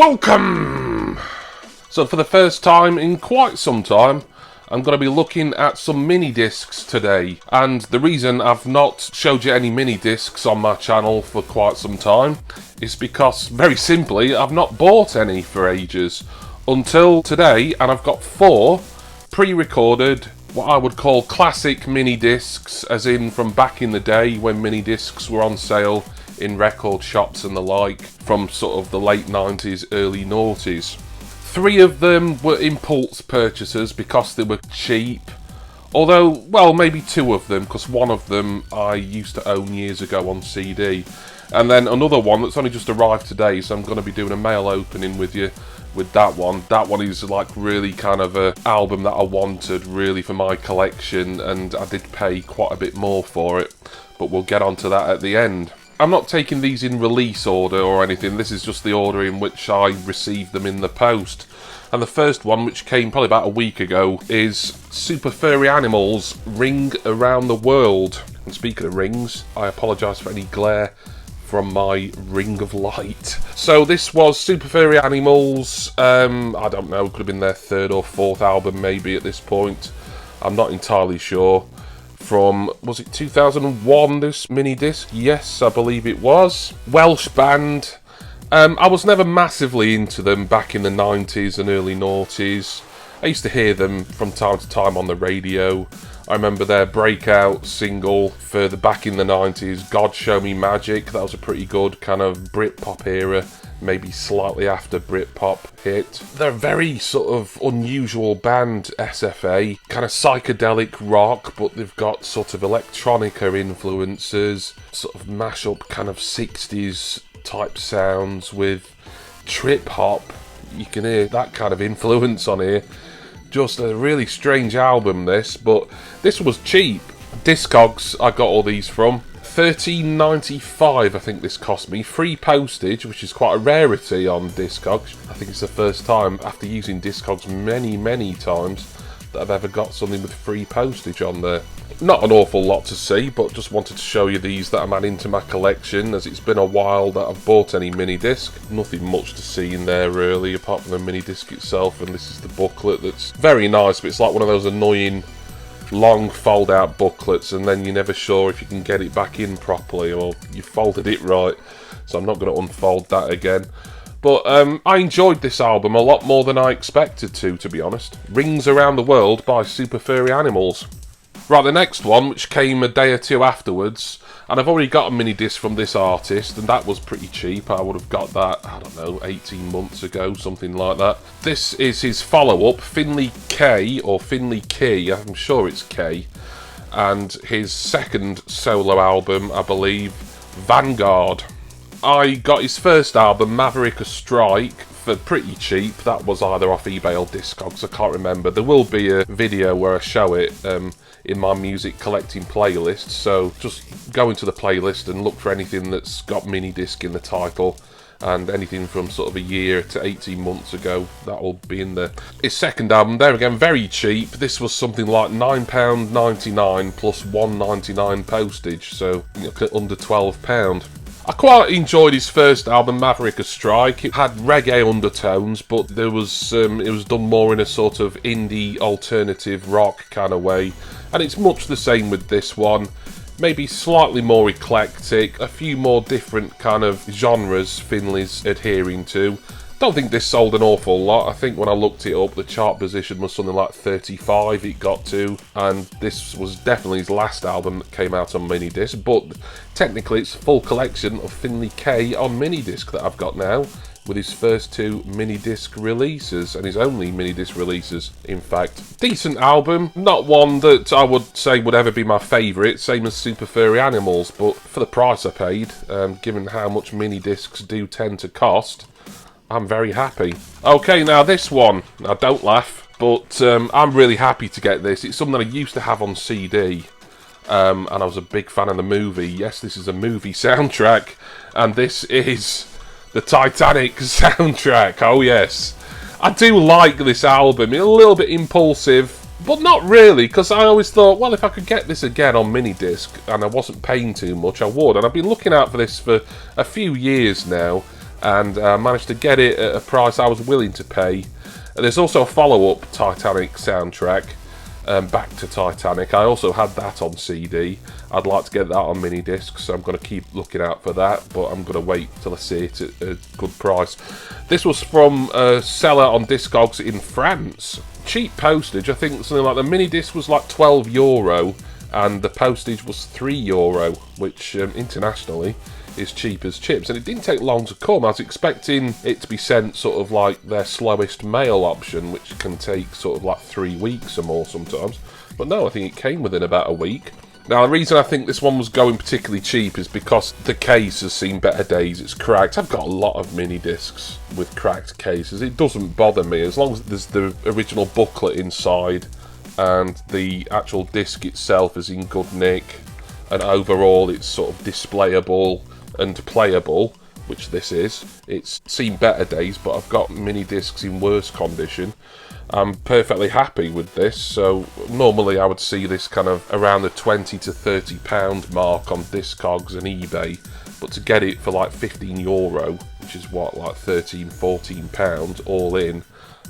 Welcome! So for the first time in quite some time, I'm going to be looking at some mini-discs today. And the reason I've not showed you any mini-discs on my channel for quite some time is because, very simply, I've not bought any for ages. Until today, and I've got 4 pre-recorded, what I would call classic mini-discs, as in from back in the day when mini-discs were on sale in record shops and the like, from sort of the late 90s, early noughties. 3 of them were impulse purchases because they were cheap. Although, well, maybe 2 of them, because one of them I used to own years ago on CD. And then another one that's only just arrived today, so I'm going to be doing a mail opening with you with that one. That one is like really kind of an album that I wanted really for my collection, and I did pay quite a bit more for it. But we'll get onto that at the end. I'm not taking these in release order or anything, this is just the order in which I received them in the post. And the first one, which came probably about a week ago, is Super Furry Animals Ring Around the World. And speaking of rings, I apologise for any glare from my ring of light. So this was Super Furry Animals, I don't know, could have been their 3rd or 4th album maybe at this point. I'm not entirely sure. From, was it 2001, this mini-disc? Yes, I believe it was. Welsh band. I was never massively into them back in the 90s and early noughties. I used to hear them from time to time on the radio. I remember their breakout single further back in the 90s, God Show Me Magic. That was a pretty good kind of Britpop era, maybe slightly after Britpop hit. They're a very sort of unusual band, SFA. Kind of psychedelic rock, but they've got sort of electronica influences, sort of mash up kind of 60s type sounds with trip hop. You can hear that kind of influence on here. Just a really strange album this, but this was cheap. Discogs I got all these from. $13.95 I think this cost me. Free postage, which is quite a rarity on Discogs. I think it's the first time after using Discogs many times that I've ever got something with free postage on there. Not an awful lot to see, but just wanted to show you these that I'm adding to my collection, as it's been a while that I've bought any mini-disc. Nothing much to see in there really, apart from the mini-disc itself, and this is the booklet that's very nice, but it's like one of those annoying long fold-out booklets, and then you're never sure if you can get it back in properly, or you folded it right, so I'm not going to unfold that again. But I enjoyed this album a lot more than I expected to be honest. Rings Around the World by Super Furry Animals. Right, the next one, which came a day or 2 afterwards, and I've already got a mini-disc from this artist, and that was pretty cheap. I would have got that, I don't know, 18 months ago, something like that. This is his follow-up, Finley K, or Finley Key, I'm sure it's K, and his 2nd solo album, I believe, Vanguard. I got his first album, Maverick A Strike, for pretty cheap. That was either off eBay or Discogs, I can't remember. There will be a video where I show it in my music collecting playlist, so just go into the playlist and look for anything that's got mini-disc in the title, and anything from sort of a year to 18 months ago, that will be in there. His 2nd album, there again, very cheap. This was something like £9.99 plus £1.99 postage, so under £12. I quite enjoyed his first album, Maverick A Strike. It had reggae undertones, but there was it was done more in a sort of indie alternative rock kind of way. And it's much the same with this one. Maybe slightly more eclectic, a few more different kind of genres Finley's adhering to. Don't think this sold an awful lot. I think when I looked it up, the chart position was something like 35 it got to, and this was definitely his last album that came out on mini-disc, but technically it's a full collection of Finley K on mini-disc that I've got now, with his first 2 mini-disc releases, and his only mini-disc releases, in fact. Decent album, not one that I would say would ever be my favourite, same as Super Furry Animals, but for the price I paid, given how much mini-discs do tend to cost, I'm very happy. Okay, now this one, now don't laugh, but I'm really happy to get this. It's something I used to have on CD, and I was a big fan of the movie. Yes, this is a movie soundtrack, and this is the Titanic soundtrack. Oh yes, I do like this album. It's a little bit impulsive, but not really, because I always thought, well, if I could get this again on mini-disc and I wasn't paying too much, I would. And I've been looking out for this for a few years now, and managed to get it at a price I was willing to pay. There's also a follow-up Titanic soundtrack, Back to Titanic. I also had that on CD. I'd like to get that on MiniDisc, so I'm going to keep looking out for that, but I'm going to wait till I see it at a good price. This was from a seller on Discogs in France. Cheap postage. I think something like the MiniDisc was like €12, and the postage was €3, which internationally is cheap as chips. And it didn't take long to come. I was expecting it to be sent sort of like their slowest mail option, which can take sort of like 3 weeks or more sometimes. But no, I think it came within about a week. Now, the reason I think this one was going particularly cheap is because the case has seen better days. It's cracked. I've got a lot of mini discs with cracked cases. It doesn't bother me as long as there's the original booklet inside and the actual disc itself is in good nick, and overall it's sort of displayable and playable, which this is. It's seen better days, but I've got mini discs in worse condition. I'm perfectly happy with this, so normally I would see this kind of around the £20 to £30 mark on Discogs and eBay, but to get it for like €15, which is what, like £13–14 all in,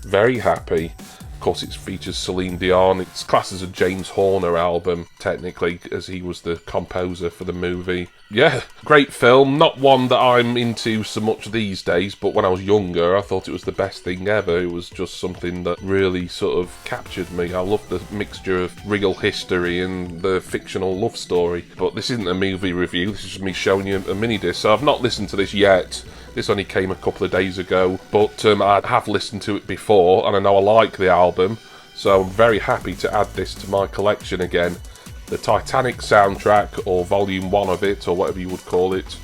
very happy. Of course, it features Celine Dion. It's classed as a James Horner album, technically, as he was the composer for the movie. Yeah, great film. Not one that I'm into so much these days, but when I was younger, I thought it was the best thing ever. It was just something that really sort of captured me. I love the mixture of real history and the fictional love story. But this isn't a movie review. This is just me showing you a mini disc. So I've not listened to this yet. This only came a couple of days ago, but I have listened to it before, and I know I like the album, so I'm very happy to add this to my collection again. The Titanic soundtrack, or Volume 1 of it, or whatever you would call it,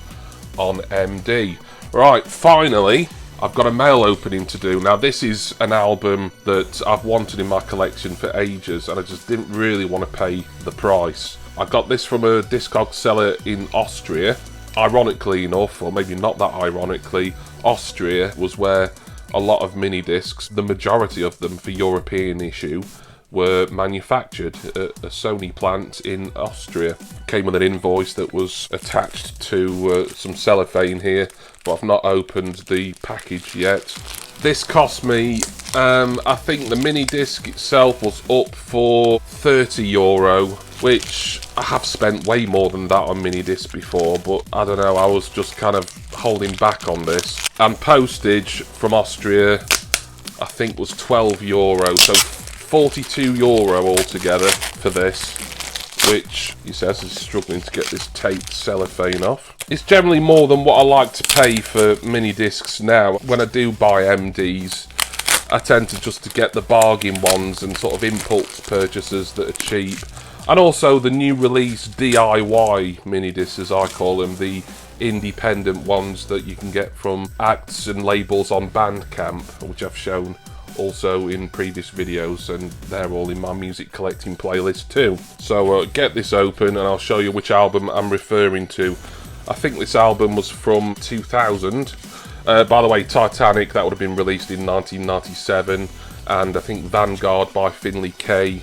on MD. Right, finally, I've got a mail opening to do. Now, this is an album that I've wanted in my collection for ages, and I just didn't really want to pay the price. I got this from a Discogs seller in Austria. Ironically enough, or maybe not that ironically, Austria was where a lot of mini discs, the majority of them for European issue, were manufactured at a Sony plant in Austria. Came with an invoice that was attached to some cellophane here, but I've not opened the package yet. This cost me, I think the mini disc itself was up for €30, which I have spent way more than that on mini disc before, but I don't know, I was just kind of holding back on this. And postage from Austria, I think, was €12, so €42 altogether for this, which he says is struggling to get this taped cellophane off. It's generally more than what I like to pay for mini discs now. When I do buy MDs, I tend to just to get the bargain ones and sort of impulse purchases that are cheap. And also the new release DIY mini discs, as I call them, the independent ones that you can get from acts and labels on Bandcamp, which I've shown also in previous videos, and they're all in my music collecting playlist too. So get this open and I'll show you which album I'm referring to. I think this album was from 2000. By the way, Titanic, that would have been released in 1997, and I think Vanguard by Finley K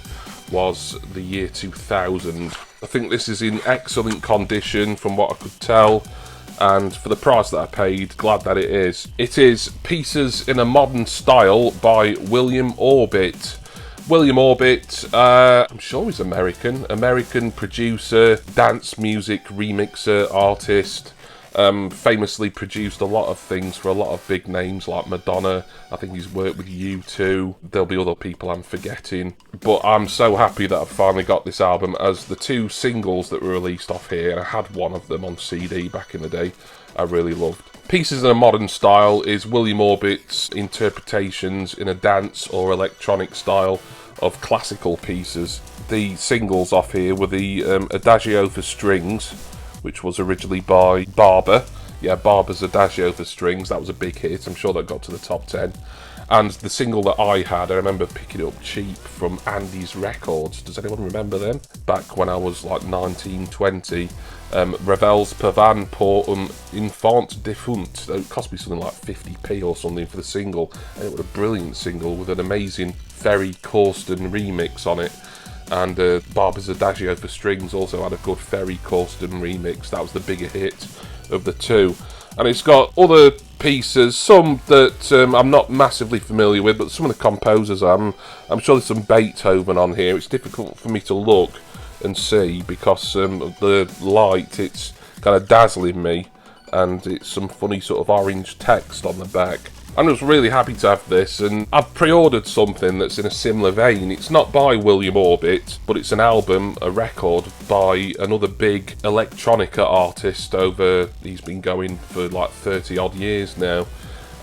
was the year 2000. I think this is in excellent condition from what I could tell, and for the price that I paid, glad that it is. It is Pieces in a Modern Style by William Orbit. William Orbit, I'm sure he's American producer, dance music remixer, artist. Famously produced a lot of things for a lot of big names like Madonna. I think he's worked with U2. There'll be other people I'm forgetting. But I'm so happy that I've finally got this album, as the 2 singles that were released off here, and I had one of them on CD back in the day, I really loved. Pieces in a Modern Style is William Orbit's interpretations in a dance or electronic style of classical pieces. The singles off here were the Adagio for Strings, which was originally by Barber. Yeah, Barber's Adagio for Strings. That was a big hit. I'm sure that got to the top 10. And the single that I had, I remember picking it up cheap from Andy's Records. Does anyone remember them? Back when I was like 19, 20. Revels Pavan pour un enfant defunt. It cost me something like 50p or something for the single. And it was a brilliant single with an amazing Ferry Corsten remix on it. And Barber's Adagio for Strings also had a good Ferry Corsten remix. That was the bigger hit of the 2. And it's got other pieces, some that I'm not massively familiar with, but some of the composers I'm sure there's some Beethoven on here. It's difficult for me to look and see because of the light. It's kind of dazzling me, and it's some funny sort of orange text on the back. I'm just really happy to have this, and I've pre-ordered something that's in a similar vein. It's not by William Orbit, but it's an album, a record by another big electronica artist he's been going for like 30 odd years now,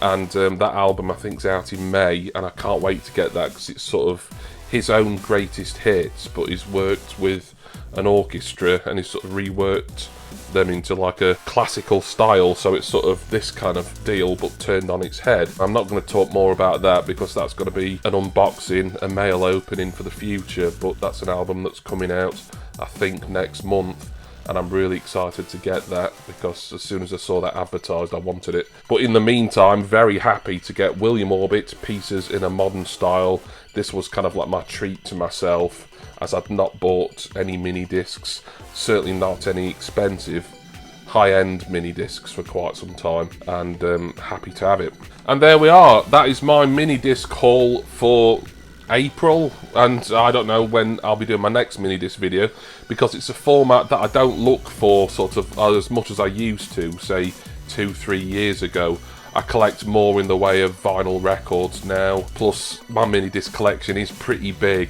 and that album I think's out in May, and I can't wait to get that because it's sort of his own greatest hits, but he's worked with an orchestra and he's sort of reworked them into like a classical style, so it's sort of this kind of deal but turned on its head. I'm not going to talk more about that because that's going to be an unboxing, a mail opening for the future, but that's an album that's coming out I think next month, and I'm really excited to get that because as soon as I saw that advertised I wanted it. But in the meantime, very happy to get William Orbit, Pieces in a Modern Style. This was kind of like my treat to myself, as I'd not bought any mini discs, certainly not any expensive high-end mini discs for quite some time, and happy to have it. And there we are, that is my mini disc haul for April, and I don't know when I'll be doing my next mini disc video because it's a format that I don't look for sort of as much as I used to, say 2-3 years ago. I collect more in the way of vinyl records now, plus my mini disc collection is pretty big.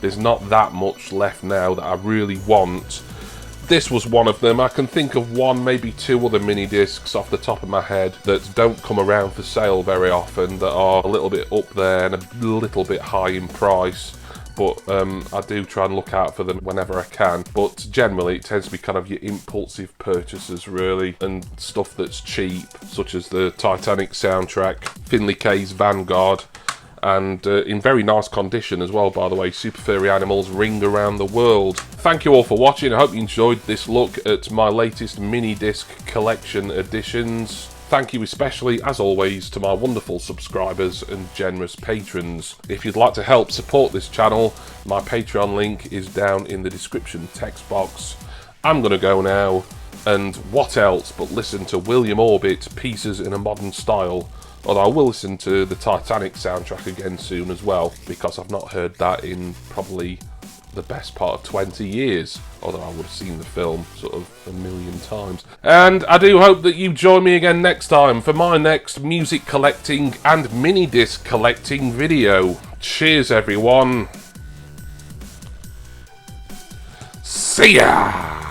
There's not that much left now that I really want. This was one of them. I can think of one, maybe two other mini discs off the top of my head that don't come around for sale very often, that are a little bit up there and a little bit high in price, but I do try and look out for them whenever I can. But generally it tends to be kind of your impulsive purchases really, and stuff that's cheap, such as the Titanic soundtrack, Finlay K's Vanguard, and in very nice condition as well, by the way, Super Furry Animals Ring Around the World. Thank you all for watching. I hope you enjoyed this look at my latest mini disc collection additions. Thank you especially, as always, to my wonderful subscribers and generous patrons. If you'd like to help support this channel, my Patreon link is down in the description text box. I'm going to go now, and what else but listen to William Orbit, Pieces in a Modern Style. Although I will listen to the Titanic soundtrack again soon as well, because I've not heard that in probably the best part of 20 years. Although I would have seen the film sort of a million times. And I do hope that you join me again next time for my next music collecting and mini disc collecting video. Cheers everyone. See ya!